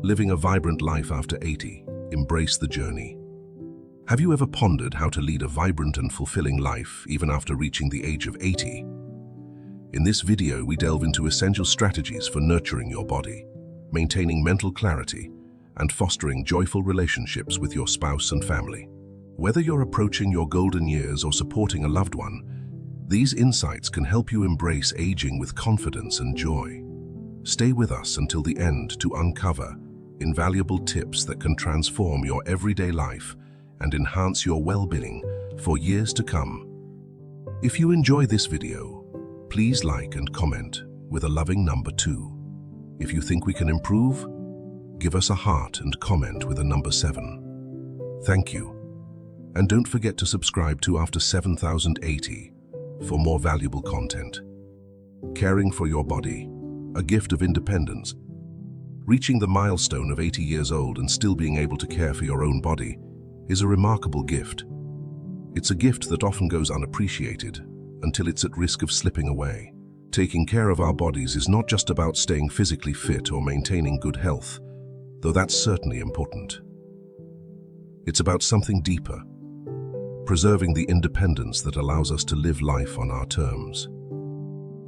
living a vibrant life after 80. Embrace the journey. Have you ever pondered how to lead a vibrant and fulfilling life even after reaching the age of 80? In this video, we delve into essential strategies for nurturing your body, maintaining mental clarity, and fostering joyful relationships with your spouse and family. Whether you're approaching your golden years or supporting a loved one, these insights can help you embrace aging with confidence and joy. Stay with us until the end to uncover invaluable tips that can transform your everyday life and enhance your well-being for years to come. If you enjoy this video, please like and comment with a loving number 2. If you think we can improve, give us a heart and comment with a number 7. Thank you. And don't forget to subscribe to After 7080 for more valuable content. Caring for your body, a gift of independence. Reaching the milestone of 80 years old and still being able to care for your own body is a remarkable gift. It's a gift that often goes unappreciated until it's at risk of slipping away. Taking care of our bodies is not just about staying physically fit or maintaining good health, though that's certainly important. It's about something deeper, preserving the independence that allows us to live life on our terms.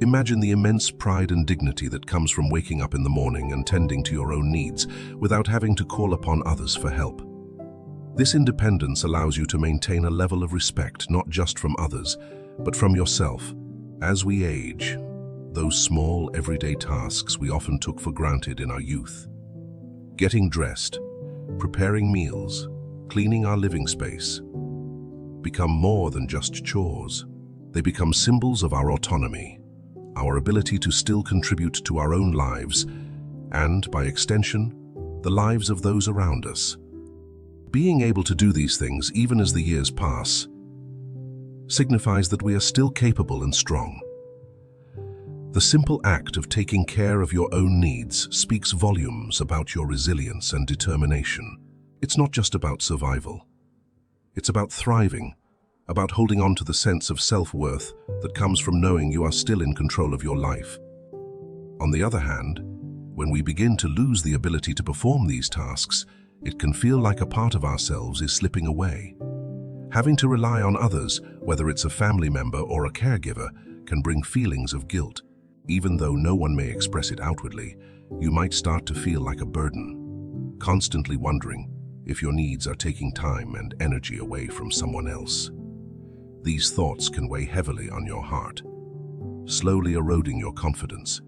Imagine the immense pride and dignity that comes from waking up in the morning and tending to your own needs without having to call upon others for help. This independence allows you to maintain a level of respect not just from others, but from yourself. As we age, those small, everyday tasks we often took for granted in our youth, getting dressed, preparing meals, cleaning our living space, become more than just chores. They become symbols of our autonomy, our ability to still contribute to our own lives, and, by extension, the lives of those around us. Being able to do these things, even as the years pass, signifies that we are still capable and strong. The simple act of taking care of your own needs speaks volumes about your resilience and determination. It's not just about survival. It's about thriving, about holding on to the sense of self-worth that comes from knowing you are still in control of your life. On the other hand, when we begin to lose the ability to perform these tasks, it can feel like a part of ourselves is slipping away. Having to rely on others, whether it's a family member or a caregiver, can bring feelings of guilt. Even though no one may express it outwardly, you might start to feel like a burden, constantly wondering if your needs are taking time and energy away from someone else. These thoughts can weigh heavily on your heart, slowly eroding your confidence.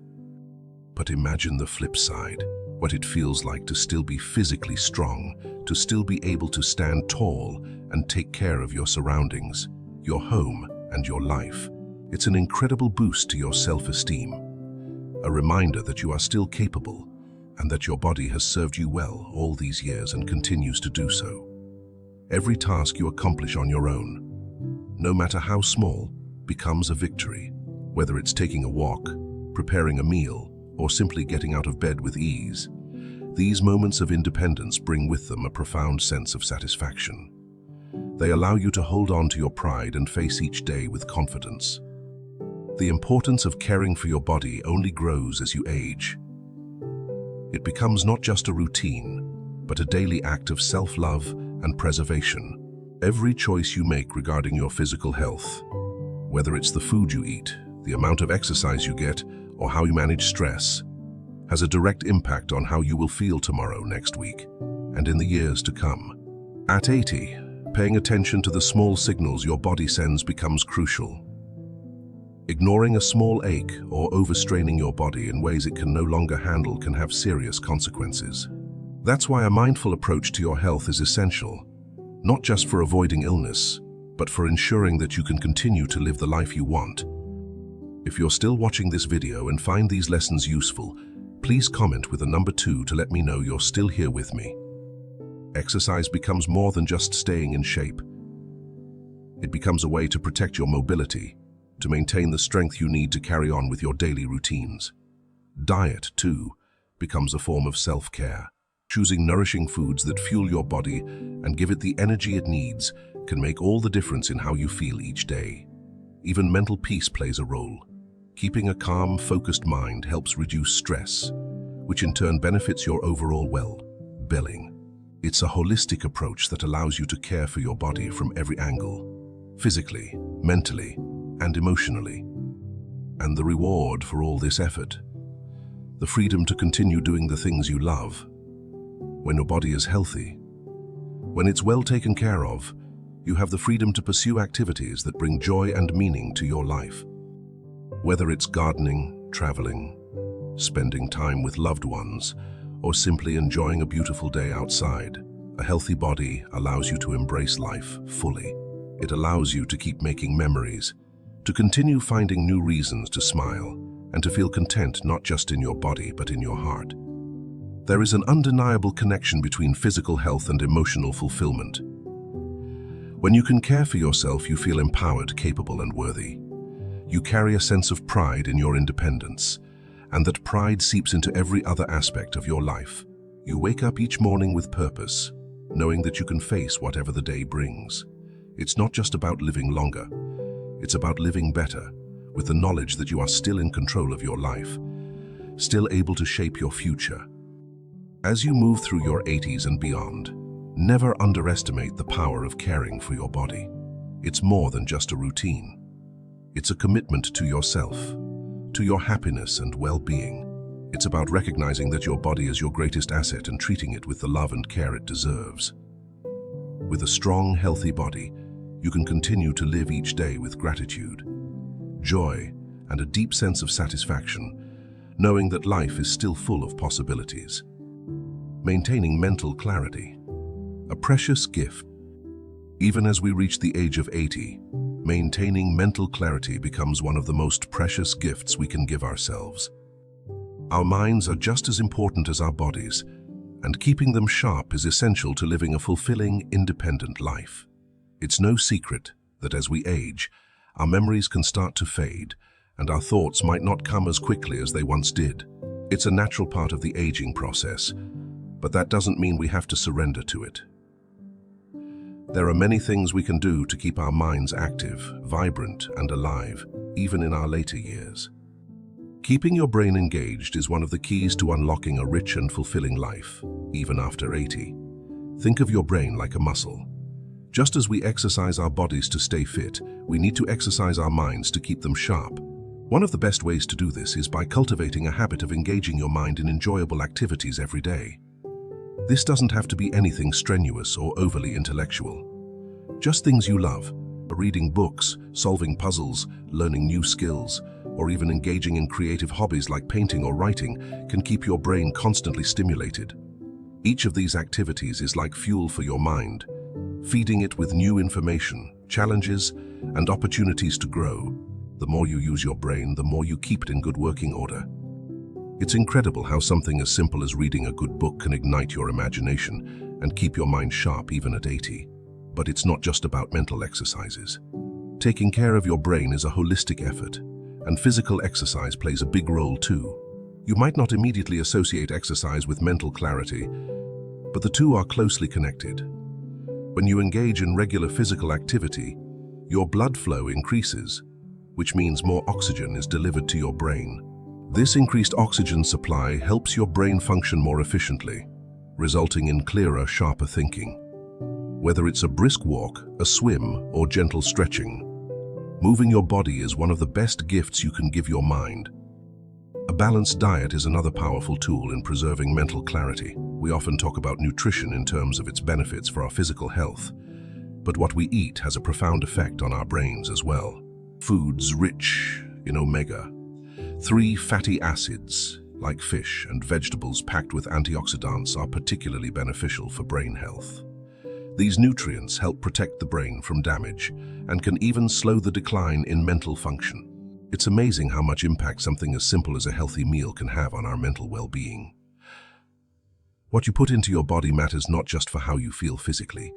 But imagine the flip side, what it feels like to still be physically strong, to still be able to stand tall and take care of your surroundings, your home, and your life. It's an incredible boost to your self-esteem, a reminder that you are still capable and that your body has served you well all these years and continues to do so. Every task you accomplish on your own, no matter how small, becomes a victory. Whether it's taking a walk, preparing a meal, or simply getting out of bed with ease, these moments of independence bring with them a profound sense of satisfaction. They allow you to hold on to your pride and face each day with confidence. The importance of caring for your body only grows as you age. It becomes not just a routine, but a daily act of self-love and preservation. Every choice you make regarding your physical health, whether it's the food you eat, the amount of exercise you get, or how you manage stress, has a direct impact on how you will feel tomorrow, next week, and in the years to come. At 80, paying attention to the small signals your body sends becomes crucial. Ignoring a small ache or overstraining your body in ways it can no longer handle can have serious consequences. That's why a mindful approach to your health is essential, not just for avoiding illness, but for ensuring that you can continue to live the life you want. If you're still watching this video and find these lessons useful, please comment with a number 2 to let me know you're still here with me. Exercise becomes more than just staying in shape. It becomes a way to protect your mobility, to maintain the strength you need to carry on with your daily routines. Diet, too, becomes a form of self-care. Choosing nourishing foods that fuel your body and give it the energy it needs can make all the difference in how you feel each day. Even mental peace plays a role. Keeping a calm, focused mind helps reduce stress, which in turn benefits your overall well-being. It's a holistic approach that allows you to care for your body from every angle, physically, mentally, and emotionally. And the reward for all this effort? The freedom to continue doing the things you love. When your body is healthy, when it's well taken care of, you have the freedom to pursue activities that bring joy and meaning to your life. Whether it's gardening, traveling, spending time with loved ones, or simply enjoying a beautiful day outside, a healthy body allows you to embrace life fully. It allows you to keep making memories, to continue finding new reasons to smile, and to feel content not just in your body but in your heart. There is an undeniable connection between physical health and emotional fulfillment. When you can care for yourself, you feel empowered, capable, and worthy. You carry a sense of pride in your independence, and that pride seeps into every other aspect of your life. You wake up each morning with purpose, knowing that you can face whatever the day brings. It's not just about living longer, it's about living better, with the knowledge that you are still in control of your life, still able to shape your future. As you move through your 80s and beyond, never underestimate the power of caring for your body. It's more than just a routine. It's a commitment to yourself, to your happiness and well-being. It's about recognizing that your body is your greatest asset and treating it with the love and care it deserves. With a strong, healthy body, you can continue to live each day with gratitude, joy, and a deep sense of satisfaction, knowing that life is still full of possibilities. Maintaining mental clarity, a precious gift. Even as we reach the age of 80, maintaining mental clarity becomes one of the most precious gifts we can give ourselves. Our minds are just as important as our bodies, and keeping them sharp is essential to living a fulfilling, independent life. It's no secret that as we age, our memories can start to fade, and our thoughts might not come as quickly as they once did. It's a natural part of the aging process, but that doesn't mean we have to surrender to it. There are many things we can do to keep our minds active, vibrant, and alive, even in our later years. Keeping your brain engaged is one of the keys to unlocking a rich and fulfilling life, even after 80. Think of your brain like a muscle. Just as we exercise our bodies to stay fit, we need to exercise our minds to keep them sharp. One of the best ways to do this is by cultivating a habit of engaging your mind in enjoyable activities every day. This doesn't have to be anything strenuous or overly intellectual. Just things you love, reading books, solving puzzles, learning new skills, or even engaging in creative hobbies like painting or writing can keep your brain constantly stimulated. Each of these activities is like fuel for your mind, feeding it with new information, challenges, and opportunities to grow. The more you use your brain, the more you keep it in good working order. It's incredible how something as simple as reading a good book can ignite your imagination and keep your mind sharp even at 80. But it's not just about mental exercises. Taking care of your brain is a holistic effort, and physical exercise plays a big role too. You might not immediately associate exercise with mental clarity, but the two are closely connected. When you engage in regular physical activity, your blood flow increases, which means more oxygen is delivered to your brain. This increased oxygen supply helps your brain function more efficiently, resulting in clearer, sharper thinking. Whether it's a brisk walk, a swim, or gentle stretching, moving your body is one of the best gifts you can give your mind. A balanced diet is another powerful tool in preserving mental clarity. We often talk about nutrition in terms of its benefits for our physical health, but what we eat has a profound effect on our brains as well. Foods rich in omega-3 fatty acids, like fish and vegetables packed with antioxidants, are particularly beneficial for brain health. These nutrients help protect the brain from damage and can even slow the decline in mental function. It's amazing how much impact something as simple as a healthy meal can have on our mental well-being. What you put into your body matters not just for how you feel physically,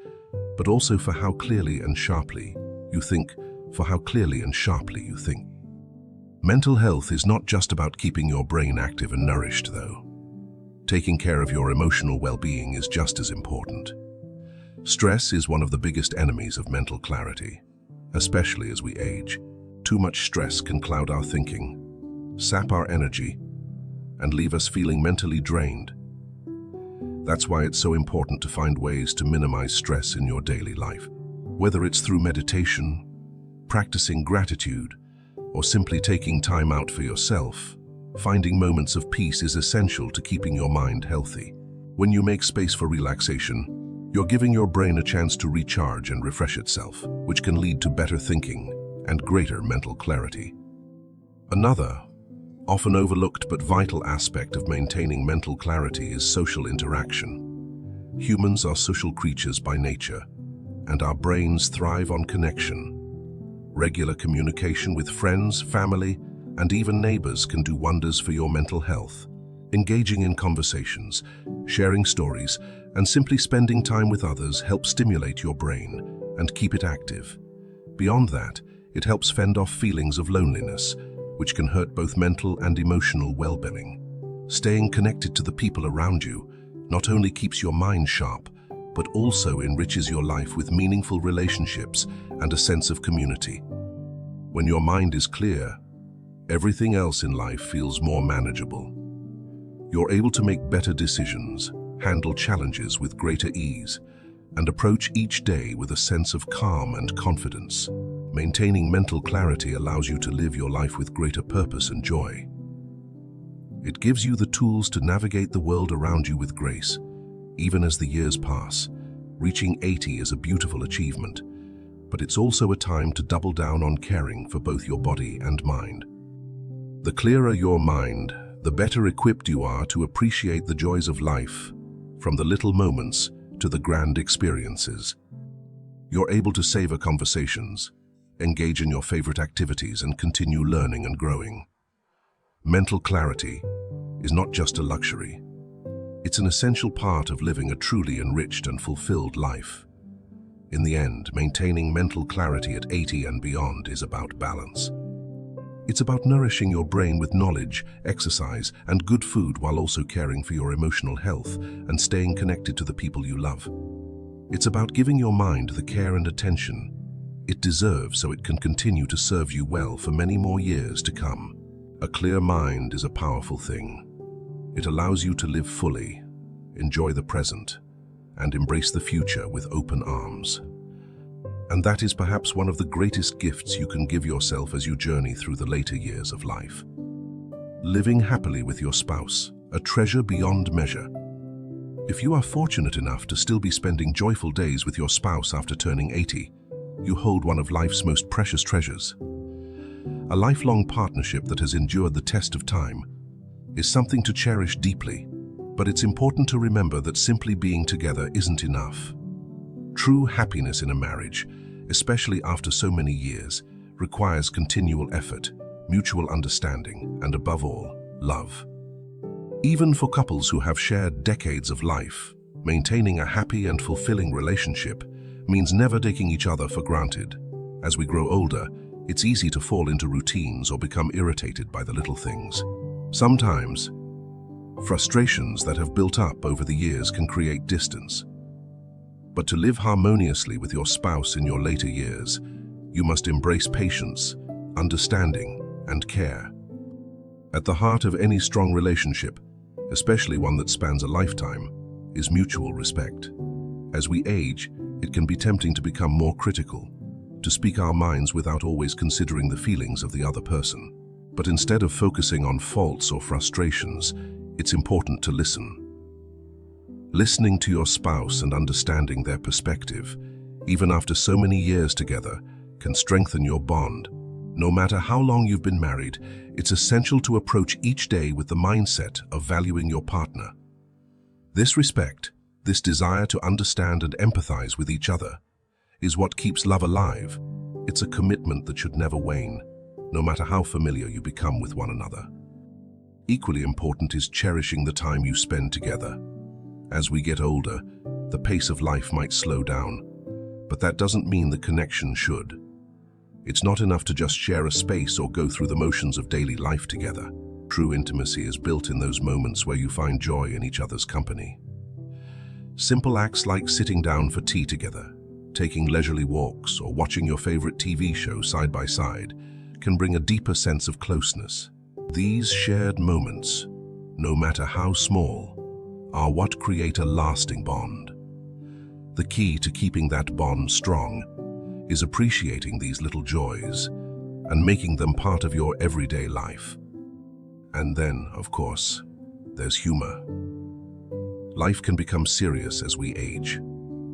but also for how clearly and sharply you think, Mental health is not just about keeping your brain active and nourished, though. Taking care of your emotional well-being is just as important. Stress is one of the biggest enemies of mental clarity, especially as we age. Too much stress can cloud our thinking, sap our energy, and leave us feeling mentally drained. That's why it's so important to find ways to minimize stress in your daily life. Whether it's through meditation, practicing gratitude, or simply taking time out for yourself, finding moments of peace is essential to keeping your mind healthy. When you make space for relaxation, you're giving your brain a chance to recharge and refresh itself, which can lead to better thinking and greater mental clarity. Another, often overlooked but vital aspect of maintaining mental clarity is social interaction. Humans are social creatures by nature, and our brains thrive on connection. Regular communication with friends, family, and even neighbors can do wonders for your mental health. Engaging in conversations, sharing stories, and simply spending time with others helps stimulate your brain and keep it active. Beyond that, it helps fend off feelings of loneliness, which can hurt both mental and emotional well-being. Staying connected to the people around you not only keeps your mind sharp, but also enriches your life with meaningful relationships and a sense of community. When your mind is clear, everything else in life feels more manageable. You're able to make better decisions, handle challenges with greater ease, and approach each day with a sense of calm and confidence. Maintaining mental clarity allows you to live your life with greater purpose and joy. It gives you the tools to navigate the world around you with grace, even as the years pass. Reaching 80 is a beautiful achievement, but it's also a time to double down on caring for both your body and mind. The clearer your mind, the better equipped you are to appreciate the joys of life, from the little moments to the grand experiences. You're able to savor conversations, engage in your favorite activities, and continue learning and growing. Mental clarity is not just a luxury. It's an essential part of living a truly enriched and fulfilled life. In the end, maintaining mental clarity at 80 and beyond is about balance. It's about nourishing your brain with knowledge, exercise, and good food while also caring for your emotional health and staying connected to the people you love. It's about giving your mind the care and attention it deserves so it can continue to serve you well for many more years to come. A clear mind is a powerful thing. It allows you to live fully, enjoy the present, and embrace the future with open arms. And that is perhaps one of the greatest gifts you can give yourself as you journey through the later years of life. Living happily with your spouse, a treasure beyond measure. If you are fortunate enough to still be spending joyful days with your spouse after turning 80, you hold one of life's most precious treasures. A lifelong partnership that has endured the test of time is something to cherish deeply, but it's important to remember that simply being together isn't enough. True happiness in a marriage, especially after so many years, requires continual effort, mutual understanding, and above all, love. Even for couples who have shared decades of life, maintaining a happy and fulfilling relationship means never taking each other for granted. As we grow older, it's easy to fall into routines or become irritated by the little things. Sometimes, frustrations that have built up over the years can create distance. But to live harmoniously with your spouse in your later years, you must embrace patience, understanding, and care. At the heart of any strong relationship, especially one that spans a lifetime, is mutual respect. As we age, it can be tempting to become more critical, to speak our minds without always considering the feelings of the other person. But instead of focusing on faults or frustrations, it's important to listen. Listening to your spouse and understanding their perspective, even after so many years together, can strengthen your bond. No matter how long you've been married, it's essential to approach each day with the mindset of valuing your partner. This respect, this desire to understand and empathize with each other, is what keeps love alive. It's a commitment that should never wane, no matter how familiar you become with one another. Equally important is cherishing the time you spend together. As we get older, the pace of life might slow down, but that doesn't mean the connection should. It's not enough to just share a space or go through the motions of daily life together. True intimacy is built in those moments where you find joy in each other's company. Simple acts like sitting down for tea together, taking leisurely walks, or watching your favorite TV show side by side can bring a deeper sense of closeness. These shared moments no matter how small, are what create a lasting bond. The key to keeping that bond strong is appreciating these little joys and making them part of your everyday life. And then, of course, there's humor. Life can become serious as we age.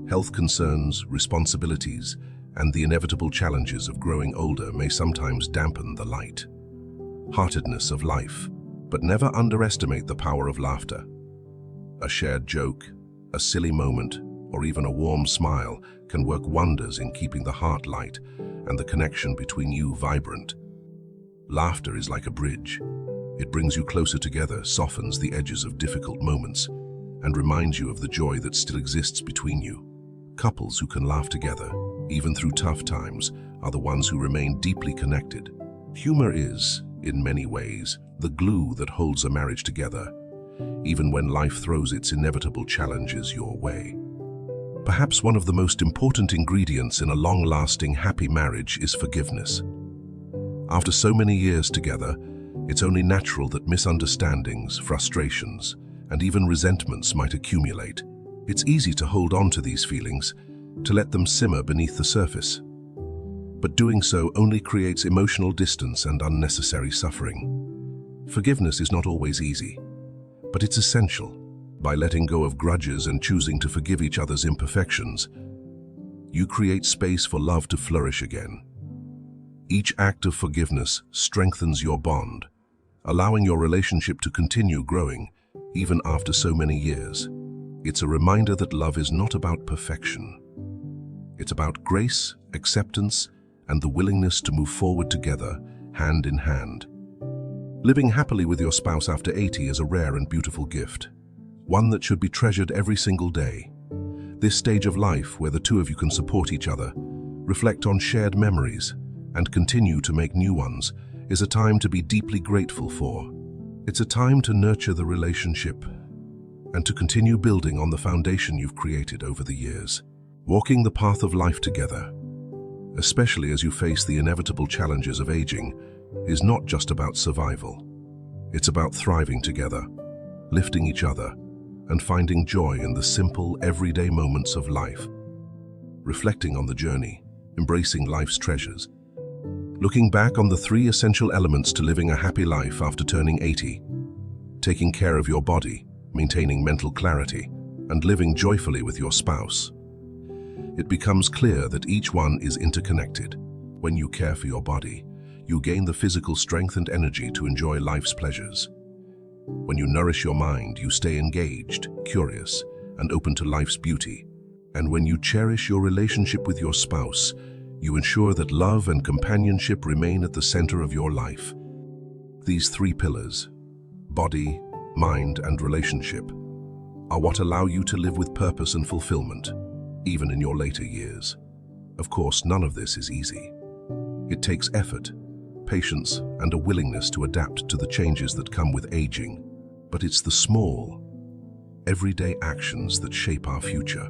Health concerns, responsibilities, and the inevitable challenges of growing older may sometimes dampen the light-heartedness of life, but never underestimate the power of laughter. A shared joke, a silly moment, or even a warm smile can work wonders in keeping the heart light and the connection between you vibrant. Laughter is like a bridge. It brings you closer together, softens the edges of difficult moments, and reminds you of the joy that still exists between you. Couples who can laugh together, even through tough times, are the ones who remain deeply connected. Humor is, in many ways, the glue that holds a marriage together, even when life throws its inevitable challenges your way. Perhaps one of the most important ingredients in a long-lasting, happy marriage is forgiveness. After so many years together, it's only natural that misunderstandings, frustrations, and even resentments might accumulate. It's easy to hold on to these feelings, to let them simmer beneath the surface. But doing so only creates emotional distance and unnecessary suffering. Forgiveness is not always easy, but it's essential. By letting go of grudges and choosing to forgive each other's imperfections, you create space for love to flourish again. Each act of forgiveness strengthens your bond, allowing your relationship to continue growing even after so many years. It's a reminder that love is not about perfection. It's about grace, acceptance, and the willingness to move forward together, hand in hand. Living happily with your spouse after 80 is a rare and beautiful gift, one that should be treasured every single day. This stage of life, where the two of you can support each other, reflect on shared memories, and continue to make new ones, is a time to be deeply grateful for. It's a time to nurture the relationship and to continue building on the foundation you've created over the years. Walking the path of life together, especially as you face the inevitable challenges of aging, is not just about survival. It's about thriving together, lifting each other, and finding joy in the simple, everyday moments of life. Reflecting on the journey, embracing life's treasures. Looking back on the 3 essential elements to living a happy life after turning 80. Taking care of your body, maintaining mental clarity, and living joyfully with your spouse. It becomes clear that each one is interconnected. When you care for your body, you gain the physical strength and energy to enjoy life's pleasures. When you nourish your mind, you stay engaged, curious, and open to life's beauty. And when you cherish your relationship with your spouse, you ensure that love and companionship remain at the center of your life. These 3 pillars, body, mind, and relationship, are what allow you to live with purpose and fulfillment, even in your later years. Of course, none of this is easy. It takes effort, patience, and a willingness to adapt to the changes that come with aging. But it's the small, everyday actions that shape our future.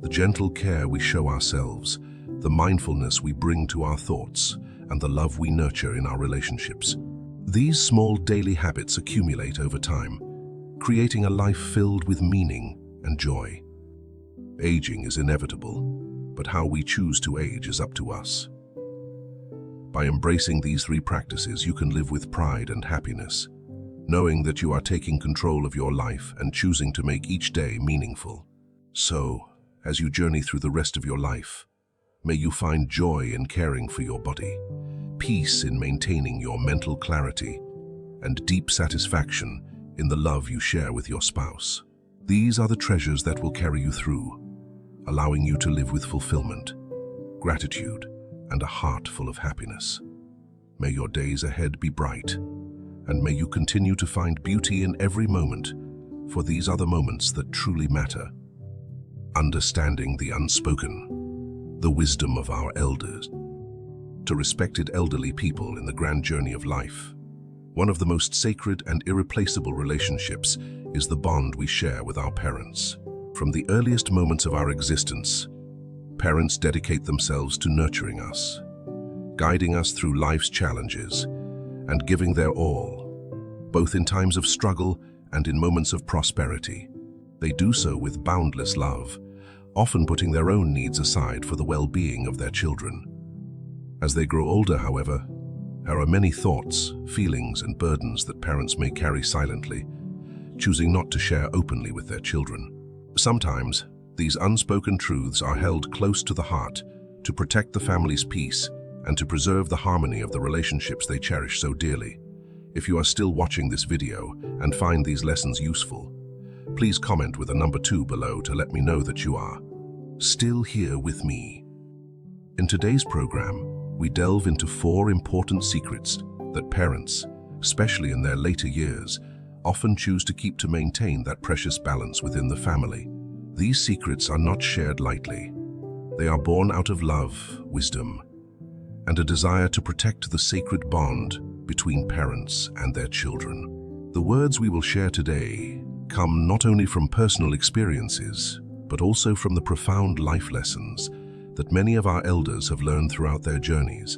The gentle care we show ourselves, the mindfulness we bring to our thoughts, and the love we nurture in our relationships. These small daily habits accumulate over time, creating a life filled with meaning and joy. Aging is inevitable, but how we choose to age is up to us. By embracing these 3 practices, you can live with pride and happiness, knowing that you are taking control of your life and choosing to make each day meaningful. So, as you journey through the rest of your life, may you find joy in caring for your body, peace in maintaining your mental clarity, and deep satisfaction in the love you share with your spouse. These are the treasures that will carry you through, allowing you to live with fulfillment, gratitude, and a heart full of happiness. May your days ahead be bright, and may you continue to find beauty in every moment, for these are the moments that truly matter. Understanding the unspoken, the wisdom of our elders. To respected elderly people in the grand journey of life, one of the most sacred and irreplaceable relationships is the bond we share with our parents. From the earliest moments of our existence, parents dedicate themselves to nurturing us, guiding us through life's challenges, and giving their all. both in times of struggle and in moments of prosperity. They do so with boundless love, often putting their own needs aside for the well-being of their children. As they grow older, however, there are many thoughts, feelings, and burdens that parents may carry silently, choosing not to share openly with their children. Sometimes, these unspoken truths are held close to the heart to protect the family's peace and to preserve the harmony of the relationships they cherish so dearly. If you are still watching this video and find these lessons useful, please comment with a number 2 below to let me know that you are still here with me. In today's program, we delve into 4 important secrets that parents, especially in their later years, often choose to keep to maintain that precious balance within the family. These secrets are not shared lightly. They are born out of love, wisdom, and a desire to protect the sacred bond between parents and their children. The words we will share today come not only from personal experiences, but also from the profound life lessons that many of our elders have learned throughout their journeys.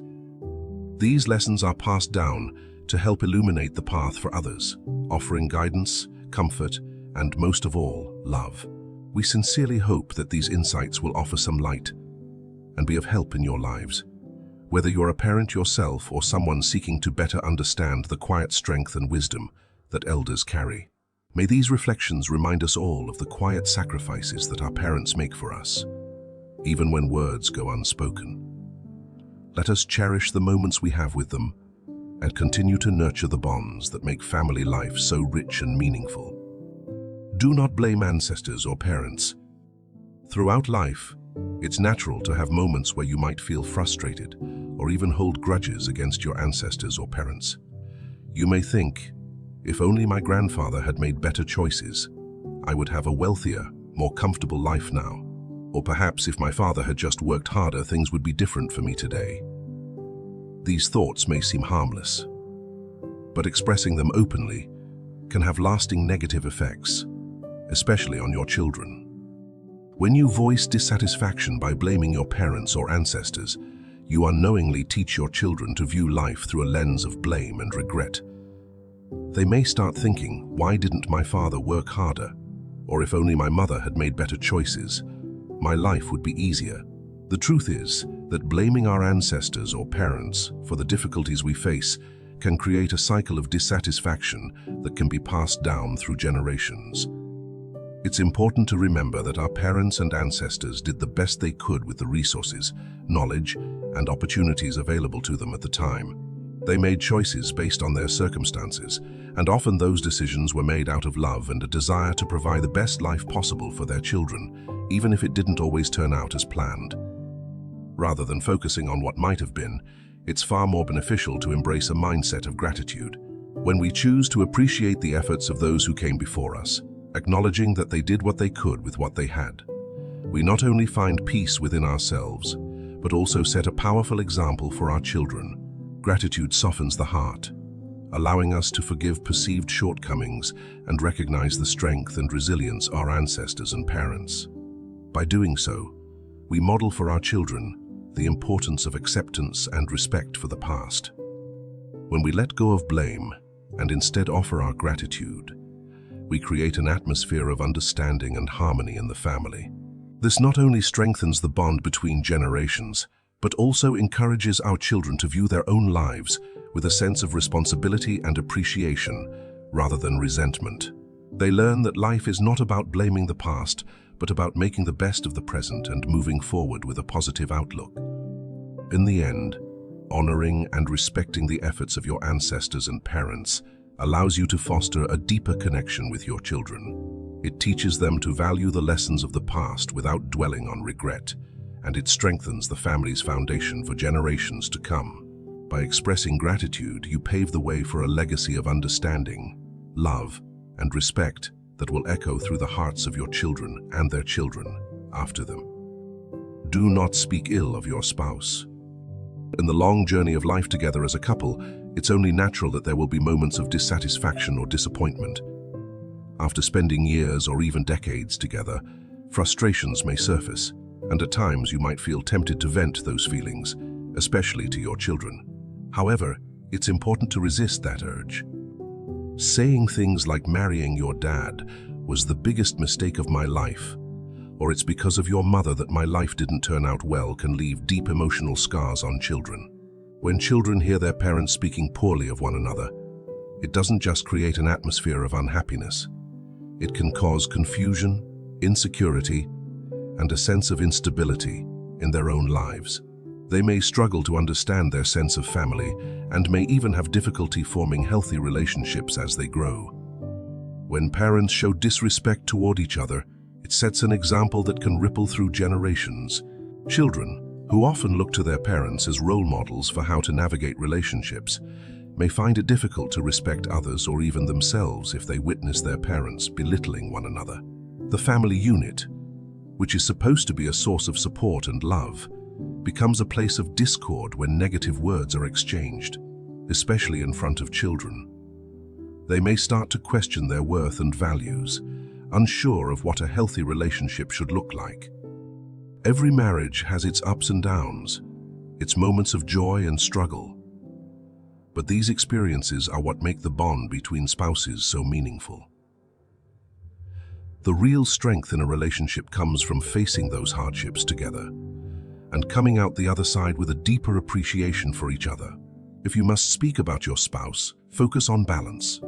These lessons are passed down to help illuminate the path for others, offering guidance, comfort, and most of all, love. We sincerely hope that these insights will offer some light and be of help in your lives. Whether you're a parent yourself or someone seeking to better understand the quiet strength and wisdom that elders carry, may these reflections remind us all of the quiet sacrifices that our parents make for us, even when words go unspoken. Let us cherish the moments we have with them and continue to nurture the bonds that make family life so rich and meaningful. Do not blame ancestors or parents. Throughout life, it's natural to have moments where you might feel frustrated or even hold grudges against your ancestors or parents. You may think, if only my grandfather had made better choices, I would have a wealthier, more comfortable life now. Or perhaps if my father had just worked harder, things would be different for me today. These thoughts may seem harmless, but expressing them openly can have lasting negative effects, especially on your children. When you voice dissatisfaction by blaming your parents or ancestors, you unknowingly teach your children to view life through a lens of blame and regret. They may start thinking, why didn't my father work harder? Or if only my mother had made better choices, my life would be easier. The truth is that blaming our ancestors or parents for the difficulties we face can create a cycle of dissatisfaction that can be passed down through generations. It's important to remember that our parents and ancestors did the best they could with the resources, knowledge, and opportunities available to them at the time. They made choices based on their circumstances, and often those decisions were made out of love and a desire to provide the best life possible for their children, even if it didn't always turn out as planned. Rather than focusing on what might have been, it's far more beneficial to embrace a mindset of gratitude. When we choose to appreciate the efforts of those who came before us, acknowledging that they did what they could with what they had, we not only find peace within ourselves, but also set a powerful example for our children. Gratitude softens the heart, allowing us to forgive perceived shortcomings and recognize the strength and resilience of our ancestors and parents. By doing so, we model for our children the importance of acceptance and respect for the past. When we let go of blame and instead offer our gratitude, we create an atmosphere of understanding and harmony in the family. This not only strengthens the bond between generations, but also encourages our children to view their own lives with a sense of responsibility and appreciation rather than resentment. They learn that life is not about blaming the past, but about making the best of the present and moving forward with a positive outlook. In the end, honoring and respecting the efforts of your ancestors and parents allows you to foster a deeper connection with your children. It teaches them to value the lessons of the past without dwelling on regret, and it strengthens the family's foundation for generations to come. By expressing gratitude, you pave the way for a legacy of understanding, love, and respect that will echo through the hearts of your children and their children after them. Do not speak ill of your spouse. In the long journey of life together as a couple, it's only natural that there will be moments of dissatisfaction or disappointment. After spending years or even decades together, frustrations may surface, and at times you might feel tempted to vent those feelings, especially to your children. However, it's important to resist that urge. Saying things like marrying your dad was the biggest mistake of my life, or it's because of your mother that my life didn't turn out well can leave deep emotional scars on children. When children hear their parents speaking poorly of one another, it doesn't just create an atmosphere of unhappiness. It can cause confusion, insecurity, and a sense of instability in their own lives. They may struggle to understand their sense of family and may even have difficulty forming healthy relationships as they grow. When parents show disrespect toward each other, it sets an example that can ripple through generations. Children, who often look to their parents as role models for how to navigate relationships, may find it difficult to respect others or even themselves if they witness their parents belittling one another. The family unit, which is supposed to be a source of support and love, becomes a place of discord when negative words are exchanged, especially in front of children. They may start to question their worth and values, unsure of what a healthy relationship should look like. Every marriage has its ups and downs, its moments of joy and struggle. But these experiences are what make the bond between spouses so meaningful. The real strength in a relationship comes from facing those hardships together and coming out the other side with a deeper appreciation for each other. If you must speak about your spouse, focus on balance.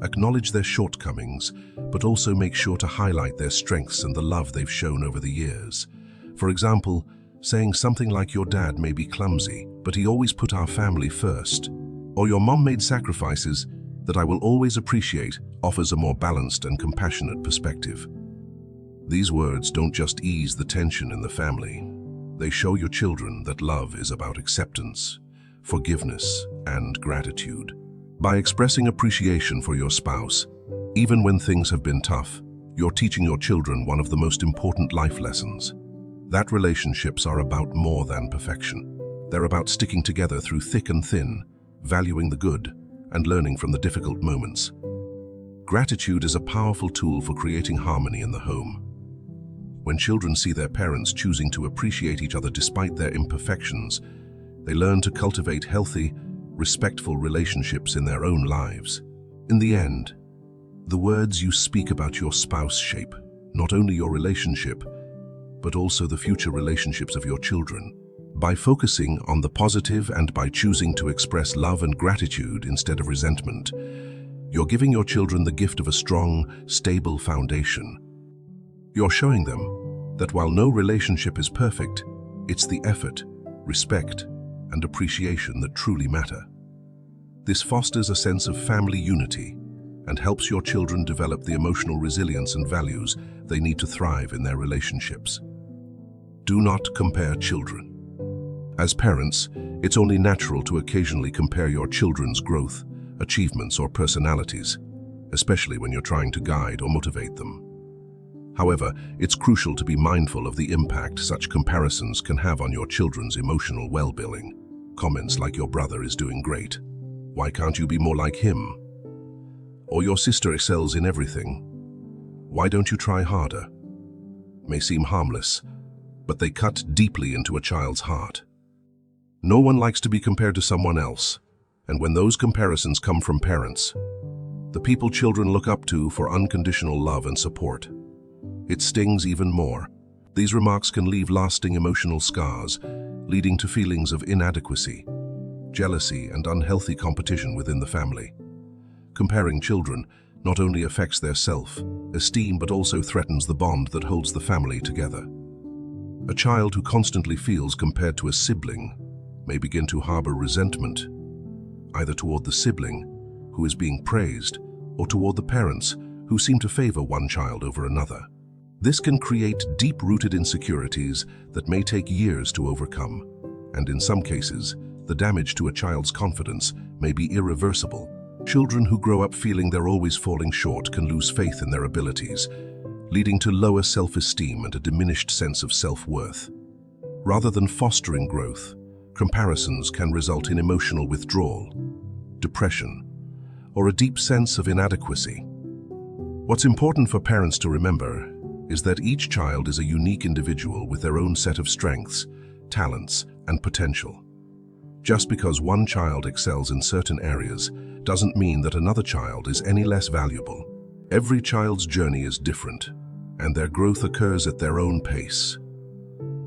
Acknowledge their shortcomings, but also make sure to highlight their strengths and the love they've shown over the years. For example, saying something like your dad may be clumsy, but he always put our family first. Or your mom made sacrifices that I will always appreciate offers a more balanced and compassionate perspective. These words don't just ease the tension in the family. They show your children that love is about acceptance, forgiveness, and gratitude. By expressing appreciation for your spouse, even when things have been tough, you're teaching your children one of the most important life lessons. That relationships are about more than perfection. They're about sticking together through thick and thin, valuing the good, and learning from the difficult moments. Gratitude is a powerful tool for creating harmony in the home. When children see their parents choosing to appreciate each other despite their imperfections, they learn to cultivate healthy, respectful relationships in their own lives. In the end, the words you speak about your spouse shape not only your relationship, but also the future relationships of your children. By focusing on the positive and by choosing to express love and gratitude instead of resentment, you're giving your children the gift of a strong, stable foundation. You're showing them that while no relationship is perfect, it's the effort, respect, and appreciation that truly matter. This fosters a sense of family unity and helps your children develop the emotional resilience and values they need to thrive in their relationships. Do not compare children. As parents, it's only natural to occasionally compare your children's growth, achievements, or personalities, especially when you're trying to guide or motivate them. However, it's crucial to be mindful of the impact such comparisons can have on your children's emotional well-being. Comments like "your brother is doing great," "why can't you be more like him?" or "your sister excels in everything, why don't you try harder?" may seem harmless, but they cut deeply into a child's heart. No one likes to be compared to someone else, and when those comparisons come from parents, the people children look up to for unconditional love and support, it stings even more. These remarks can leave lasting emotional scars, leading to feelings of inadequacy, jealousy, and unhealthy competition within the family. Comparing children not only affects their self-esteem but also threatens the bond that holds the family together. A child who constantly feels compared to a sibling may begin to harbor resentment, either toward the sibling, who is being praised, or toward the parents, who seem to favor one child over another. This can create deep-rooted insecurities that may take years to overcome, and in some cases, the damage to a child's confidence may be irreversible. Children who grow up feeling they're always falling short can lose faith in their abilities, leading to lower self-esteem and a diminished sense of self-worth. Rather than fostering growth, comparisons can result in emotional withdrawal, depression, or a deep sense of inadequacy. What's important for parents to remember is that each child is a unique individual with their own set of strengths, talents, and potential. Just because one child excels in certain areas doesn't mean that another child is any less valuable. Every child's journey is different, and their growth occurs at their own pace.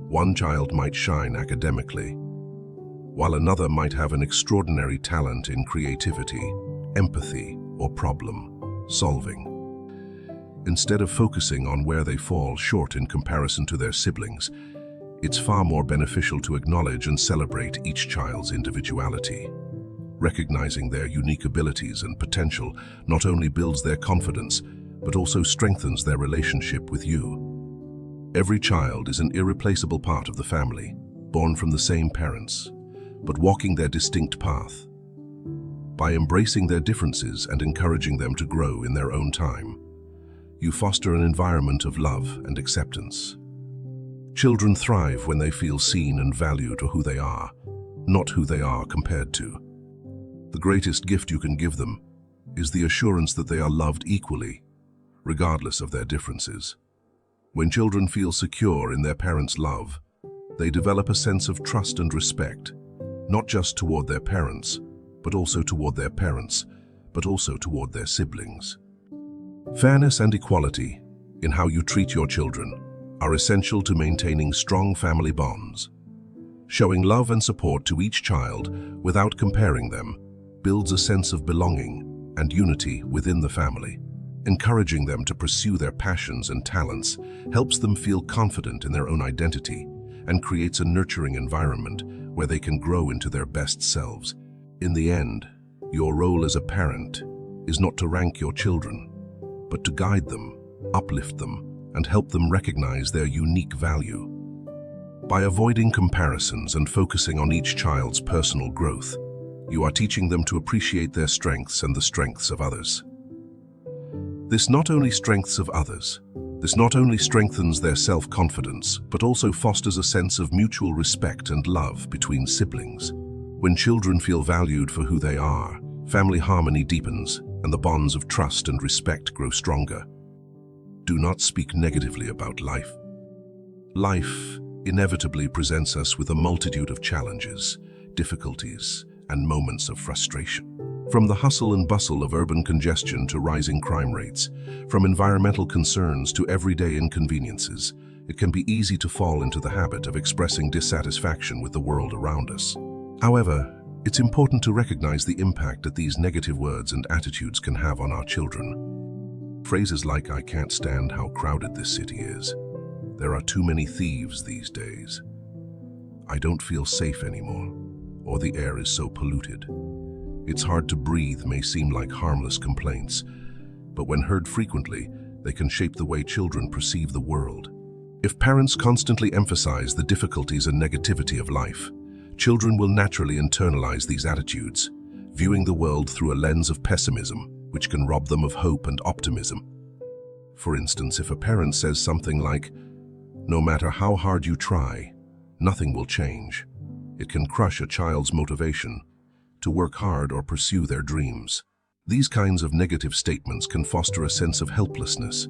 One child might shine academically, while another might have an extraordinary talent in creativity, empathy, or problem solving. Instead of focusing on where they fall short in comparison to their siblings, it's far more beneficial to acknowledge and celebrate each child's individuality. Recognizing their unique abilities and potential not only builds their confidence, but also strengthens their relationship with you. Every child is an irreplaceable part of the family, born from the same parents, but walking their distinct path. By embracing their differences and encouraging them to grow in their own time, you foster an environment of love and acceptance. Children thrive when they feel seen and valued for who they are, not who they are compared to. The greatest gift you can give them is the assurance that they are loved equally, regardless of their differences. When children feel secure in their parents' love, they develop a sense of trust and respect, not just toward their parents, but also toward their parents, but also toward their siblings. Fairness and equality in how you treat your children are essential to maintaining strong family bonds. Showing love and support to each child without comparing them builds a sense of belonging and unity within the family. Encouraging them to pursue their passions and talents helps them feel confident in their own identity and creates a nurturing environment where they can grow into their best selves. In the end, your role as a parent is not to rank your children, but to guide them, uplift them, and help them recognize their unique value. By avoiding comparisons and focusing on each child's personal growth, you are teaching them to appreciate their strengths and the strengths of others. This not only strengthens their self-confidence, but also fosters a sense of mutual respect and love between siblings. When children feel valued for who they are, family harmony deepens and the bonds of trust and respect grow stronger. Do not speak negatively about life. Life inevitably presents us with a multitude of challenges, difficulties, and moments of frustration. From the hustle and bustle of urban congestion to rising crime rates, from environmental concerns to everyday inconveniences, it can be easy to fall into the habit of expressing dissatisfaction with the world around us. However, it's important to recognize the impact that these negative words and attitudes can have on our children. Phrases like, "I can't stand how crowded this city is," "There are too many thieves these days," "I don't feel safe anymore," or "The air is so polluted." "It's hard to breathe" may seem like harmless complaints, but when heard frequently, they can shape the way children perceive the world. If parents constantly emphasize the difficulties and negativity of life, children will naturally internalize these attitudes, viewing the world through a lens of pessimism, which can rob them of hope and optimism. For instance, if a parent says something like, "No matter how hard you try, nothing will change," it can crush a child's motivation to work hard or pursue their dreams. These kinds of negative statements can foster a sense of helplessness,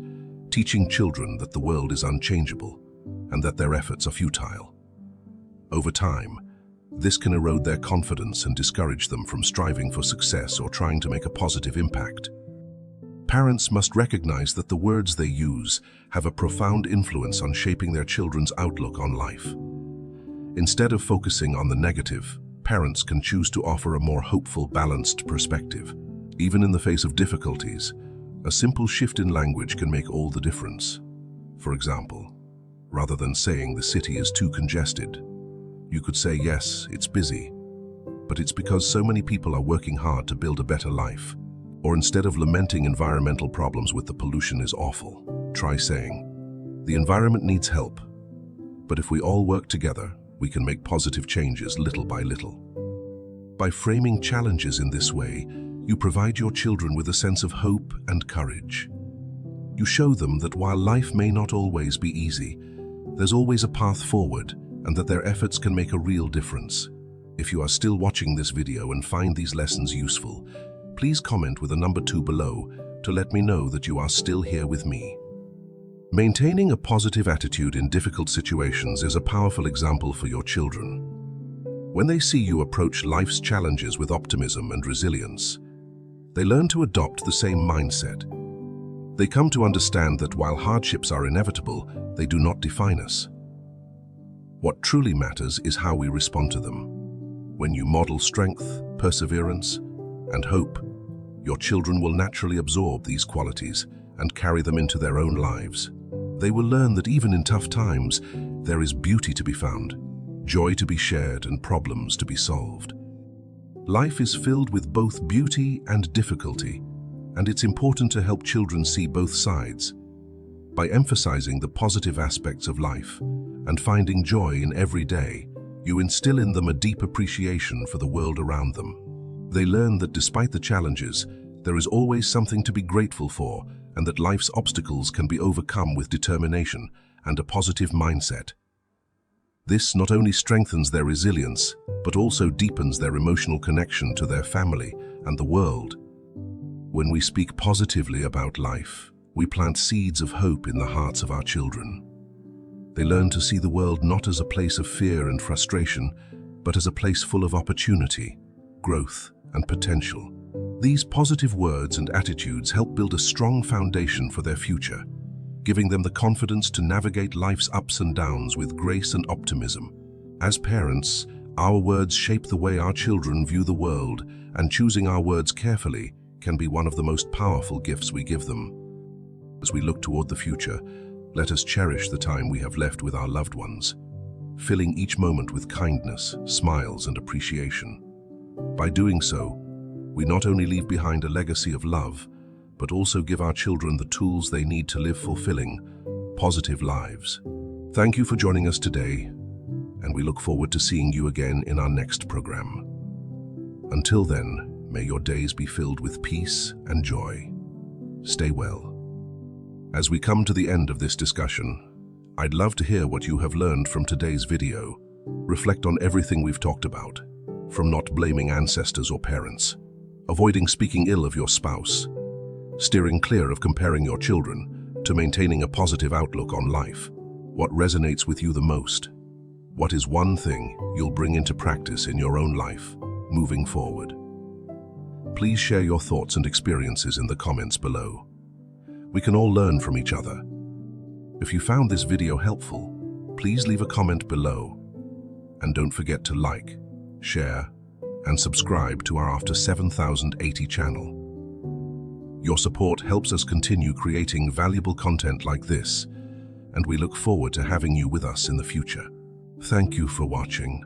teaching children that the world is unchangeable and that their efforts are futile. Over time, this can erode their confidence and discourage them from striving for success or trying to make a positive impact. Parents must recognize that the words they use have a profound influence on shaping their children's outlook on life. Instead of focusing on the negative, parents can choose to offer a more hopeful, balanced perspective. Even in the face of difficulties, a simple shift in language can make all the difference. For example, rather than saying "the city is too congested," you could say, "Yes, it's busy, but it's because so many people are working hard to build a better life." Or instead of lamenting environmental problems with "the pollution is awful," try saying, "The environment needs help, but if we all work together, we can make positive changes little by little." By framing challenges in this way, you provide your children with a sense of hope and courage. You show them that while life may not always be easy, there's always a path forward and that their efforts can make a real difference. If you are still watching this video and find these lessons useful, please comment with a number 2 below to let me know that you are still here with me. Maintaining a positive attitude in difficult situations is a powerful example for your children. When they see you approach life's challenges with optimism and resilience, they learn to adopt the same mindset. They come to understand that while hardships are inevitable, they do not define us. What truly matters is how we respond to them. When you model strength, perseverance, and hope, your children will naturally absorb these qualities and carry them into their own lives. They will learn that even in tough times, there is beauty to be found, joy to be shared, and problems to be solved. Life is filled with both beauty and difficulty, and it's important to help children see both sides. By emphasizing the positive aspects of life and finding joy in every day, you instill in them a deep appreciation for the world around them. They learn that despite the challenges, there is always something to be grateful for, and that life's obstacles can be overcome with determination and a positive mindset. This not only strengthens their resilience, but also deepens their emotional connection to their family and the world. When we speak positively about life, we plant seeds of hope in the hearts of our children. They learn to see the world not as a place of fear and frustration, but as a place full of opportunity, growth, and potential. These positive words and attitudes help build a strong foundation for their future, giving them the confidence to navigate life's ups and downs with grace and optimism. As parents, our words shape the way our children view the world, and choosing our words carefully can be one of the most powerful gifts we give them. As we look toward the future, let us cherish the time we have left with our loved ones, filling each moment with kindness, smiles, and appreciation. By doing so, we not only leave behind a legacy of love, but also give our children the tools they need to live fulfilling, positive lives. Thank you for joining us today, and we look forward to seeing you again in our next program. Until then, may your days be filled with peace and joy. Stay well. As we come to the end of this discussion, I'd love to hear what you have learned from today's video. Reflect on everything we've talked about, from not blaming ancestors or parents, avoiding speaking ill of your spouse, steering clear of comparing your children, to maintaining a positive outlook on life. What resonates with you the most? What is one thing you'll bring into practice in your own life, moving forward? Please share your thoughts and experiences in the comments below. We can all learn from each other. If you found this video helpful, please leave a comment below. And don't forget to like, share, and subscribe to our After 7080 channel. Your support helps us continue creating valuable content like this, and we look forward to having you with us in the future. Thank you for watching.